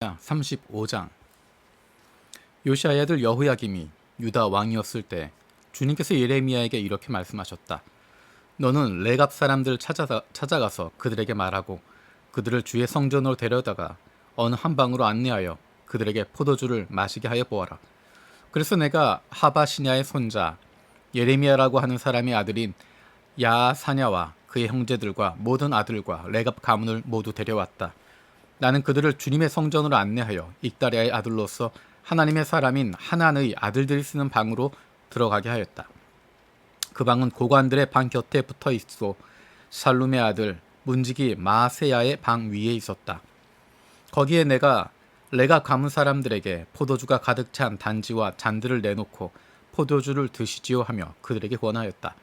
요시야 35장. 요시야의 아들 여호야김이 유다 왕이었을 때 주님께서 예레미야에게 이렇게 말씀하셨다. 너는 레갑 사람들을 찾아가서 그들에게 말하고 그들을 주의 성전으로 데려다가 어느 한 방으로 안내하여 그들에게 포도주를 마시게 하여 보아라. 그래서 내가 하바시냐의 손자 예레미야라고 하는 사람의 아들인 야사냐와 그의 형제들과 모든 아들과 레갑 가문을 모두 데려왔다. 나는 그들을 주님의 성전으로 안내하여 익다리아의 아들로서 하나님의 사람인 하난의 아들들이 쓰는 방으로 들어가게 하였다. 그 방은 고관들의 방 곁에 붙어 있어 살룸의 아들 문지기 마세야의 방 위에 있었다. 거기에 내가 레갑 가문 사람들에게 포도주가 가득 찬 단지와 잔들을 내놓고 포도주를 드시지요 하며 그들에게 권하였다.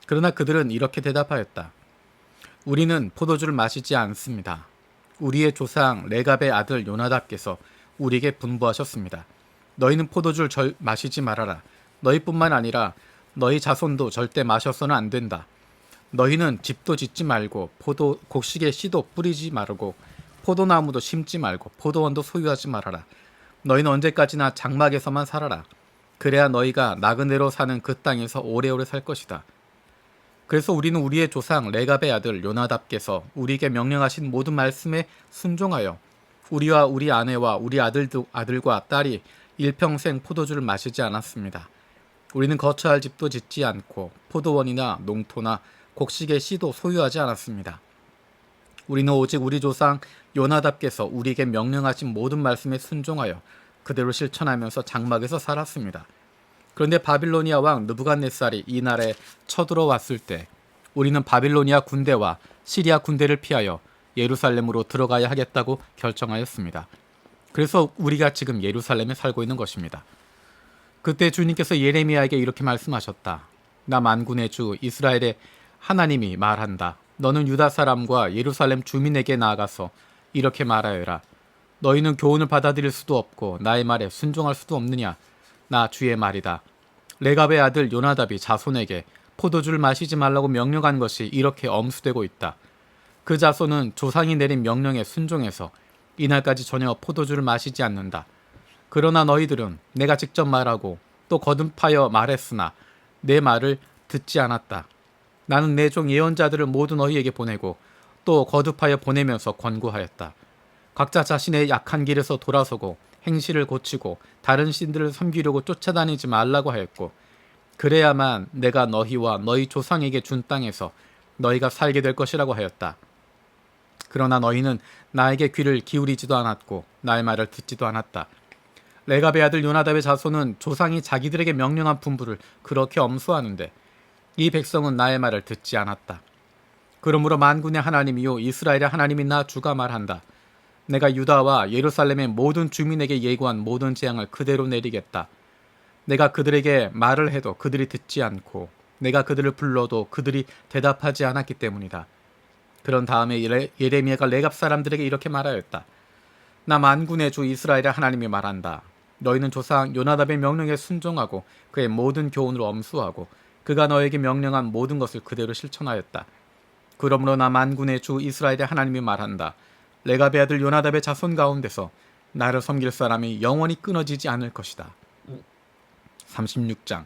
그러나 그들은 이렇게 대답하였다. 우리는 포도주를 마시지 않습니다. 우리의 조상 레갑의 아들 요나답께서 우리에게 분부하셨습니다. 너희는 포도주를 마시지 말아라. 너희뿐만 아니라 너희 자손도 절대 마셔서는 안 된다. 너희는 집도 짓지 말고 곡식의 씨도 뿌리지 말고 포도나무도 심지 말고 포도원도 소유하지 말아라. 너희는 언제까지나 장막에서만 살아라. 그래야 너희가 나그네로 사는 그 땅에서 오래오래 살 것이다. 그래서 우리는 우리의 조상 레갑의 아들 요나답께서 우리에게 명령하신 모든 말씀에 순종하여 우리와 우리 아내와 우리 아들과 딸이 일평생 포도주를 마시지 않았습니다. 우리는 거처할 집도 짓지 않고 포도원이나 농토나 곡식의 씨도 소유하지 않았습니다. 우리는 오직 우리 조상 요나답께서 우리에게 명령하신 모든 말씀에 순종하여 그대로 실천하면서 장막에서 살았습니다. 그런데 바빌로니아 왕 느부갓네살이 이 나라에 쳐들어왔을 때 우리는 바빌로니아 군대와 시리아 군대를 피하여 예루살렘으로 들어가야 하겠다고 결정하였습니다. 그래서 우리가 지금 예루살렘에 살고 있는 것입니다. 그때 주님께서 예레미야에게 이렇게 말씀하셨다. 나 만군의 주 이스라엘의 하나님이 말한다. 너는 유다 사람과 예루살렘 주민에게 나아가서 이렇게 말하여라. 너희는 교훈을 받아들일 수도 없고 나의 말에 순종할 수도 없느냐. 나 주의 말이다. 레갑의 아들 요나답이 자손에게 포도주를 마시지 말라고 명령한 것이 이렇게 엄수되고 있다. 그 자손은 조상이 내린 명령에 순종해서 이날까지 전혀 포도주를 마시지 않는다. 그러나 너희들은 내가 직접 말하고 또 거듭하여 말했으나 내 말을 듣지 않았다. 나는 내 종 예언자들을 모두 너희에게 보내고 또 거듭하여 보내면서 권고하였다. 각자 자신의 약한 길에서 돌아서고 행실을 고치고 다른 신들을 섬기려고 쫓아다니지 말라고 하였고 그래야만 내가 너희와 너희 조상에게 준 땅에서 너희가 살게 될 것이라고 하였다. 그러나 너희는 나에게 귀를 기울이지도 않았고 나의 말을 듣지도 않았다. 레갑의 아들 요나답의 자손은 조상이 자기들에게 명령한 분부를 그렇게 엄수하는데 이 백성은 나의 말을 듣지 않았다. 그러므로 만군의 하나님이요 이스라엘의 하나님인 나 주가 말한다. 내가 유다와 예루살렘의 모든 주민에게 예고한 모든 재앙을 그대로 내리겠다. 내가 그들에게 말을 해도 그들이 듣지 않고 내가 그들을 불러도 그들이 대답하지 않았기 때문이다. 그런 다음에 예레미야가 레갑 사람들에게 이렇게 말하였다. 나 만군의 주 이스라엘의 하나님이 말한다. 너희는 조상 요나답의 명령에 순종하고 그의 모든 교훈을 엄수하고 그가 너에게 명령한 모든 것을 그대로 실천하였다. 그러므로 나 만군의 주 이스라엘의 하나님이 말한다. 레갑의 아들 요나답의 자손 가운데서 나를 섬길 사람이 영원히 끊어지지 않을 것이다. 36장.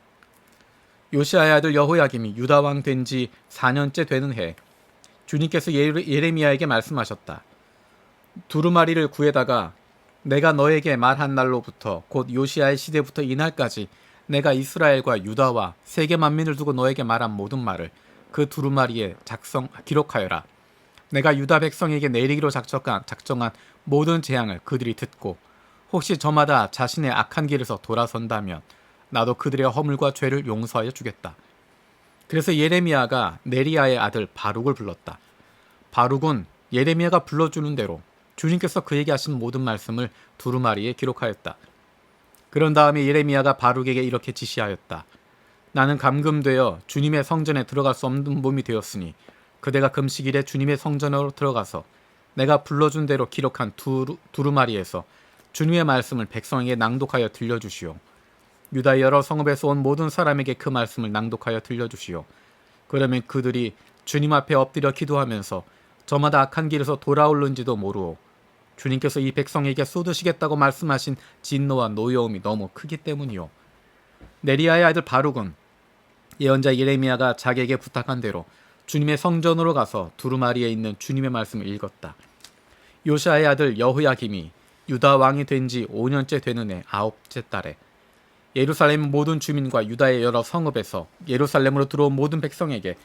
요시야의 아들 여호야김이 유다 왕 된 지 4년째 되는 해 주님께서 예레미야에게 말씀하셨다. 두루마리를 구해다가 내가 너에게 말한 날로부터 곧 요시야의 시대부터 이날까지 내가 이스라엘과 유다와 세계 만민을 두고 너에게 말한 모든 말을 그 두루마리에 기록하여라. 내가 유다 백성에게 내리기로 작정한 모든 재앙을 그들이 듣고 혹시 저마다 자신의 악한 길에서 돌아선다면 나도 그들의 허물과 죄를 용서하여 주겠다. 그래서 예레미야가 네리야의 아들 바룩을 불렀다. 바룩은 예레미야가 불러주는 대로 주님께서 그에게 하신 모든 말씀을 두루마리에 기록하였다. 그런 다음에 예레미야가 바룩에게 이렇게 지시하였다. 나는 감금되어 주님의 성전에 들어갈 수 없는 몸이 되었으니 그대가 금식일에 주님의 성전으로 들어가서 내가 불러준 대로 기록한 두루마리에서 주님의 말씀을 백성에게 낭독하여 들려주시오. 유다 여러 성읍에서 온 모든 사람에게 그 말씀을 낭독하여 들려주시오. 그러면 그들이 주님 앞에 엎드려 기도하면서 저마다 악한 길에서 돌아올는지도 모르오. 주님께서 이 백성에게 쏟으시겠다고 말씀하신 진노와 노여움이 너무 크기 때문이요. 네리야의 아들 바룩은 예언자 예레미야가 자기에게 부탁한 대로 주님의 성전으로 가서 두루마리에 있는 주님의 말씀을 읽었다. 요시아의 아들 여호야김이 유다 왕이 된 지 5년째 되는 해 9째 달에 예루살렘 모든 주민과 유다의 여러 성읍에서 예루살렘으로 들어온 모든 백성에게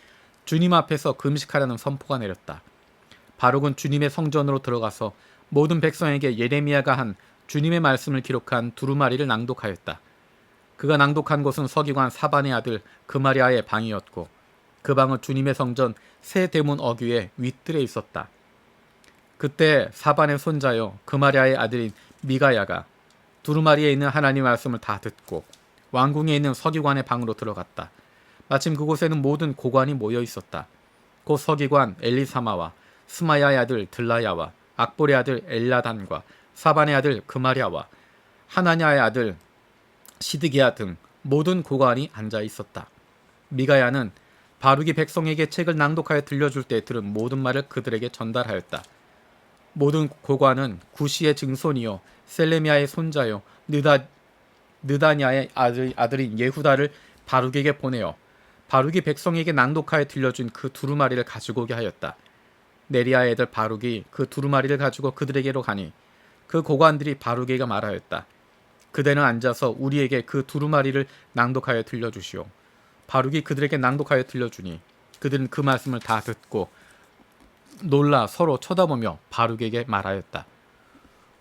주님 앞에서 금식하라는 선포가 내렸다. 바룩은 주님의 성전으로 들어가서 모든 백성에게 예레미야가 한 주님의 말씀을 기록한 두루마리를 낭독하였다. 그가 낭독한 곳은 서기관 사반의 아들 그마리아의 방이었고 그 방은 주님의 성전 새 대문 어귀의 윗뜰에 있었다. 그때 사반의 손자여 그마리아의 아들인 미가야가 두루마리에 있는 하나님의 말씀을 다 듣고 왕궁에 있는 서기관의 방으로 들어갔다. 마침 그곳에는 모든 고관이 모여 있었다. 곧 서기관 엘리사마와 스마야의 아들 들라야와 악볼의 아들 엘라단과 사반의 아들 그마리아와 하나냐의 아들 시드기야 등 모든 고관이 앉아 있었다. 미가야는 바룩이 백성에게 책을 낭독하여 들려줄 때 들은 모든 말을 그들에게 전달하였다. 모든 고관은 구시의 증손이요 셀레미야의 손자요 느다냐의 아들인 예후다를 바룩에게 보내어 바룩이 백성에게 낭독하여 들려준 그 두루마리를 가지고 오게 하였다. 네리야의 애들 바룩이 그 두루마리를 가지고 그들에게로 가니 그 고관들이 바룩에게 말하였다. 그대는 앉아서 우리에게 그 두루마리를 낭독하여 들려주시오. 바룩이 그들에게 낭독하여 들려주니 그들은 그 말씀을 다 듣고 놀라 서로 쳐다보며 바룩에게 말하였다.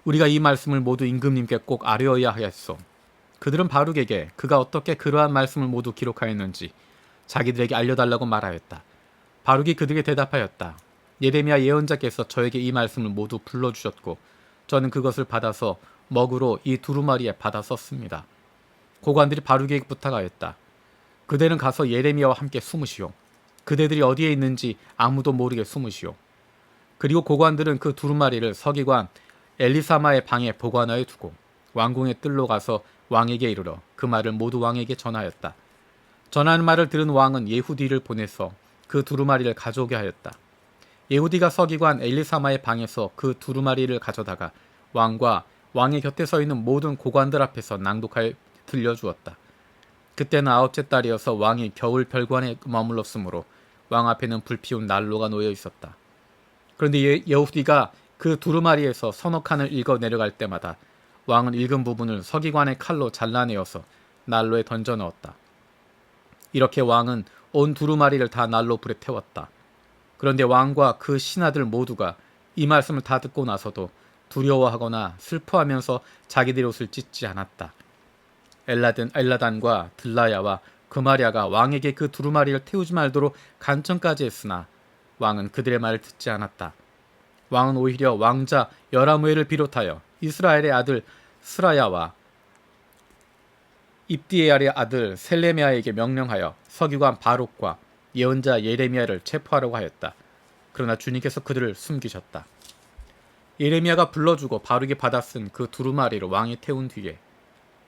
우리가 이 말씀을 모두 임금님께 꼭 아뢰어야 하겠소. 그들은 바룩에게 그가 어떻게 그러한 말씀을 모두 기록하였는지 자기들에게 알려달라고 말하였다. 바룩이 그들에게 대답하였다. 예레미야 예언자께서 저에게 이 말씀을 모두 불러주셨고 저는 그것을 받아서 먹으로 이 두루마리에 받아 썼습니다. 고관들이 바룩에게 부탁하였다. 그대는 가서 예레미야와 함께 숨으시오. 그대들이 어디에 있는지 아무도 모르게 숨으시오. 그리고 고관들은 그 두루마리를 서기관 엘리사마의 방에 보관하여 두고 왕궁의 뜰로 가서 왕에게 이르러 그 말을 모두 왕에게 전하였다. 전하는 말을 들은 왕은 예후디를 보내서 그 두루마리를 가져오게 하였다. 예후디가 서기관 엘리사마의 방에서 그 두루마리를 가져다가 왕과 왕의 곁에 서 있는 모든 고관들 앞에서 낭독하여 들려주었다. 그때는 9째 달이어서 왕이 겨울 별관에 머물렀으므로 왕 앞에는 불피운 난로가 놓여 있었다. 그런데 예후디가 그 두루마리에서 서너 칸을 읽어 내려갈 때마다 왕은 읽은 부분을 서기관의 칼로 잘라내어서 난로에 던져 넣었다. 이렇게 왕은 온 두루마리를 다 난로 불에 태웠다. 그런데 왕과 그 신하들 모두가 이 말씀을 다 듣고 나서도 두려워하거나 슬퍼하면서 자기들의 옷을 찢지 않았다. 엘라단과 들라야와 그마리아가 왕에게 그 두루마리를 태우지 말도록 간청까지 했으나 왕은 그들의 말을 듣지 않았다. 왕은 오히려 왕자 여라무엘을 비롯하여 이스라엘의 아들 스라야와 입디에알의 아들 셀레미야에게 명령하여 서기관 바룩과 예언자 예레미야를 체포하려고 하였다. 그러나 주님께서 그들을 숨기셨다. 예레미야가 불러주고 바룩이 받아 쓴 그 두루마리를 왕이 태운 뒤에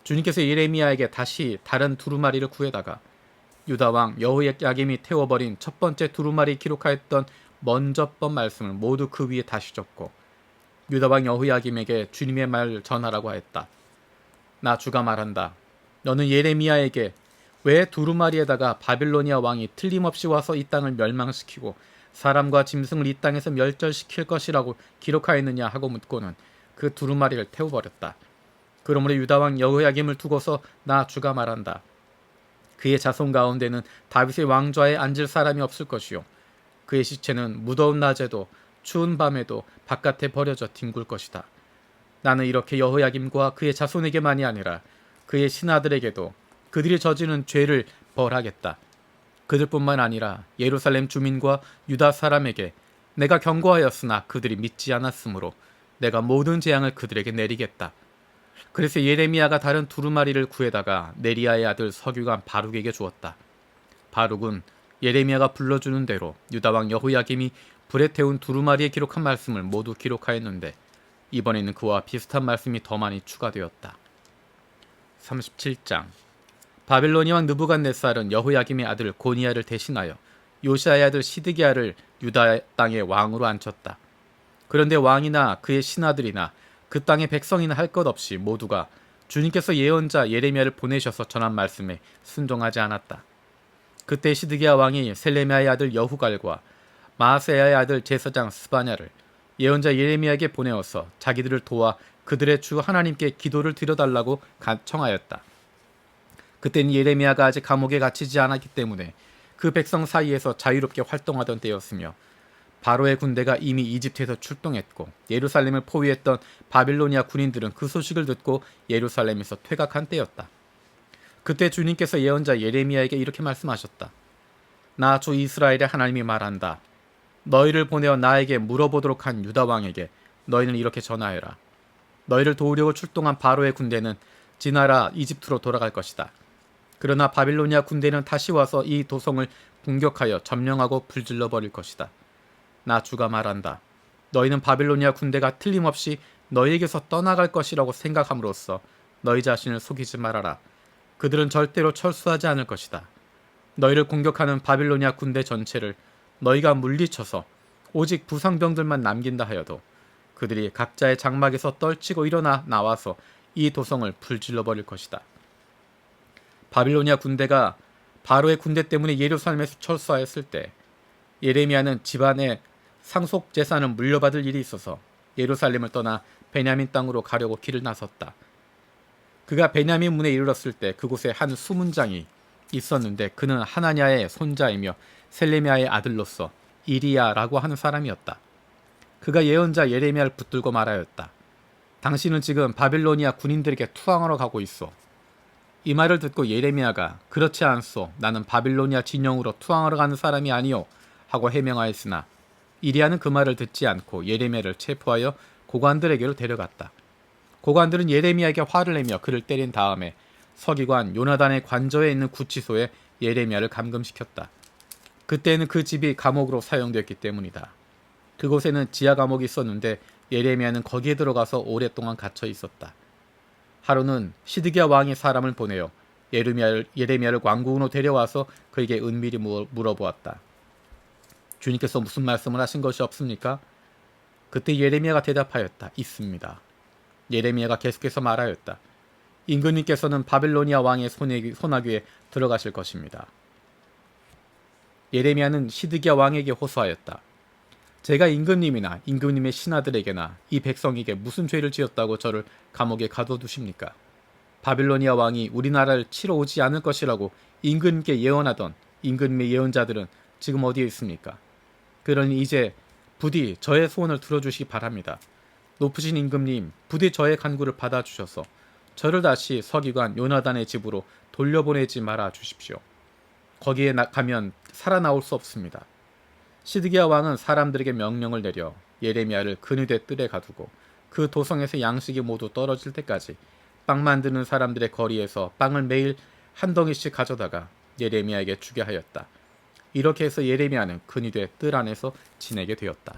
주님께서 예레미야에게 다시 다른 두루마리를 구해다가 유다 왕 여호야김이 태워버린 첫 번째 두루마리 기록하였던 먼저번 말씀을 모두 그 위에 다시 적고 유다 왕 여호야김에게 주님의 말을 전하라고 하였다. 나 주가 말한다. 너는 예레미야에게 왜 두루마리에다가 바빌로니아 왕이 틀림없이 와서 이 땅을 멸망시키고 사람과 짐승을 이 땅에서 멸절시킬 것이라고 기록하였느냐 하고 묻고는 그 두루마리를 태워버렸다. 그러므로 유다 왕 여호야김을 두고서 나 주가 말한다. 그의 자손 가운데는 다윗의 왕좌에 앉을 사람이 없을 것이요 그의 시체는 무더운 낮에도 추운 밤에도 바깥에 버려져 뒹굴 것이다. 나는 이렇게 여호야김과 그의 자손에게만이 아니라 그의 신하들에게도 그들이 저지른 죄를 벌하겠다. 그들뿐만 아니라 예루살렘 주민과 유다 사람에게 내가 경고하였으나 그들이 믿지 않았으므로 내가 모든 재앙을 그들에게 내리겠다. 그래서 예레미야가 다른 두루마리를 구해다가 네리야의 아들 서기관 바룩에게 주었다. 바룩은 예레미야가 불러주는 대로 유다왕 여호야김이 불에 태운 두루마리에 기록한 말씀을 모두 기록하였는데 이번에는 그와 비슷한 말씀이 더 많이 추가되었다. 37장 바빌로니 왕 느부갓네살은 여호야김의 아들 고니야를 대신하여 요시아의 아들 시드기야를 유다 땅의 왕으로 앉혔다. 그런데 왕이나 그의 신하들이나 그 땅의 백성이나 할 것 없이 모두가 주님께서 예언자 예레미야를 보내셔서 전한 말씀에 순종하지 않았다. 그때 시드기야 왕이 셀레미야의 아들 여후갈과 마아세야의 아들 제사장 스바냐를 예언자 예레미야에게 보내어서 자기들을 도와 그들의 주 하나님께 기도를 드려달라고 청하였다. 그때는 예레미야가 아직 감옥에 갇히지 않았기 때문에 그 백성 사이에서 자유롭게 활동하던 때였으며 바로의 군대가 이미 이집트에서 출동했고 예루살렘을 포위했던 바빌로니아 군인들은 그 소식을 듣고 예루살렘에서 퇴각한 때였다. 그때 주님께서 예언자 예레미야에게 이렇게 말씀하셨다. 나 주 이스라엘의 하나님이 말한다. 너희를 보내어 나에게 물어보도록 한 유다 왕에게 너희는 이렇게 전하여라. 너희를 도우려고 출동한 바로의 군대는 지나라 이집트로 돌아갈 것이다. 그러나 바빌로니아 군대는 다시 와서 이 도성을 공격하여 점령하고 불질러 버릴 것이다. 나 주가 말한다. 너희는 바빌로니아 군대가 틀림없이 너희에게서 떠나갈 것이라고 생각함으로써 너희 자신을 속이지 말아라. 그들은 절대로 철수하지 않을 것이다. 너희를 공격하는 바빌로니아 군대 전체를 너희가 물리쳐서 오직 부상병들만 남긴다 하여도 그들이 각자의 장막에서 떨치고 일어나 나와서 이 도성을 불질러 버릴 것이다. 바빌로니아 군대가 바로의 군대 때문에 예루살렘에서 철수하였을 때 예레미야는 집안의 상속 재산을 물려받을 일이 있어서 예루살렘을 떠나 베냐민 땅으로 가려고 길을 나섰다. 그가 베냐민 문에 이르렀을 때 그곳에 한 수문장이 있었는데 그는 하나냐의 손자이며 셀레미야의 아들로서 이리야라고 하는 사람이었다. 그가 예언자 예레미야를 붙들고 말하였다. 당신은 지금 바빌로니아 군인들에게 투항하러 가고 있어. 이 말을 듣고 예레미야가 그렇지 않소. 나는 바빌로니아 진영으로 투항하러 가는 사람이 아니오. 하고 해명하였으나 이리야는 그 말을 듣지 않고 예레미야를 체포하여 고관들에게로 데려갔다. 고관들은 예레미야에게 화를 내며 그를 때린 다음에 서기관 요나단의 관저에 있는 구치소에 예레미야를 감금시켰다. 그때는 그 집이 감옥으로 사용되었기 때문이다. 그곳에는 지하 감옥이 있었는데 예레미야는 거기에 들어가서 오랫동안 갇혀 있었다. 하루는 시드기야 왕이 사람을 보내어 예레미야를 왕궁으로 데려와서 그에게 은밀히 물어보았다. 주님께서 무슨 말씀을 하신 것이 없습니까? 그때 예레미야가 대답하였다. 있습니다. 예레미야가 계속해서 말하였다. 임금님께서는 바빌로니아 왕의 손아귀에 들어가실 것입니다. 예레미야는 시드기야 왕에게 호소하였다. 제가 임금님이나 임금님의 신하들에게나 이 백성에게 무슨 죄를 지었다고 저를 감옥에 가둬두십니까? 바빌로니아 왕이 우리나라를 치러 오지 않을 것이라고 임금님께 예언하던 임금님의 예언자들은 지금 어디에 있습니까? 그러니 이제 부디 저의 소원을 들어주시기 바랍니다. 높으신 임금님, 부디 저의 간구를 받아주셔서 저를 다시 서기관 요나단의 집으로 돌려보내지 말아 주십시오. 거기에 가면 살아나올 수 없습니다. 시드기야 왕은 사람들에게 명령을 내려 예레미야를 근위대 뜰에 가두고 그 도성에서 양식이 모두 떨어질 때까지 빵 만드는 사람들의 거리에서 빵을 매일 한 덩이씩 가져다가 예레미야에게 주게 하였다. 이렇게 해서 예레미야는 근위대 뜰 안에서 지내게 되었다.